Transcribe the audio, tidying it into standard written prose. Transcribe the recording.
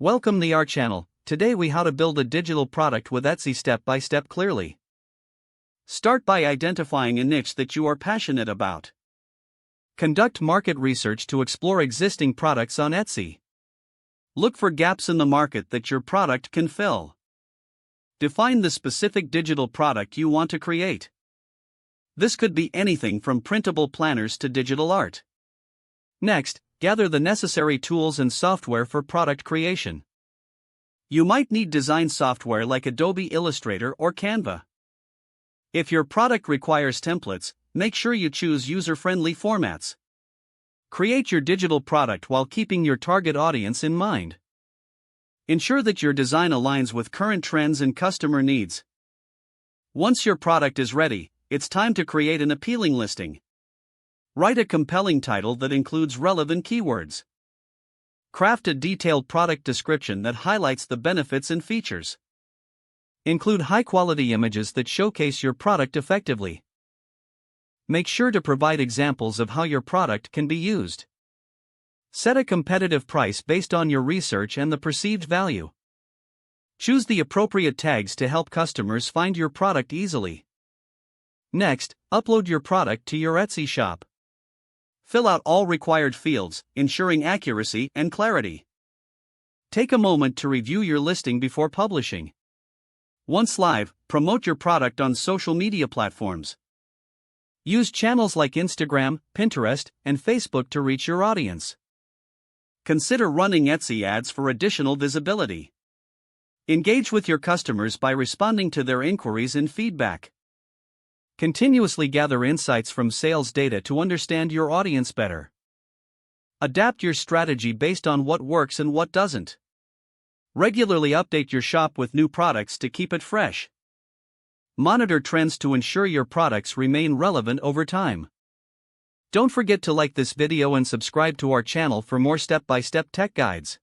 Welcome to our channel. Today we how to build a digital product with Etsy step by step clearly. Start by identifying a niche that you are passionate about. Conduct market research to explore existing products on Etsy. Look for gaps in the market that your product can fill. Define the specific digital product you want to create. This could be anything from printable planners to digital art. Next, gather the necessary tools and software for product creation. You might need design software like Adobe Illustrator or Canva. If your product requires templates, make sure you choose user-friendly formats. Create your digital product while keeping your target audience in mind. Ensure that your design aligns with current trends and customer needs. Once your product is ready, it's time to create an appealing listing. Write a compelling title that includes relevant keywords. Craft a detailed product description that highlights the benefits and features. Include high-quality images that showcase your product effectively. Make sure to provide examples of how your product can be used. Set a competitive price based on your research and the perceived value. Choose the appropriate tags to help customers find your product easily. Next, upload your product to your Etsy shop. Fill out all required fields, ensuring accuracy and clarity. Take a moment to review your listing before publishing. Once live, promote your product on social media platforms. Use channels like Instagram, Pinterest, and Facebook to reach your audience. Consider running Etsy ads for additional visibility. Engage with your customers by responding to their inquiries and feedback. Continuously gather insights from sales data to understand your audience better. Adapt your strategy based on what works and what doesn't. Regularly update your shop with new products to keep it fresh. Monitor trends to ensure your products remain relevant over time. Don't forget to like this video and subscribe to our channel for more step-by-step tech guides.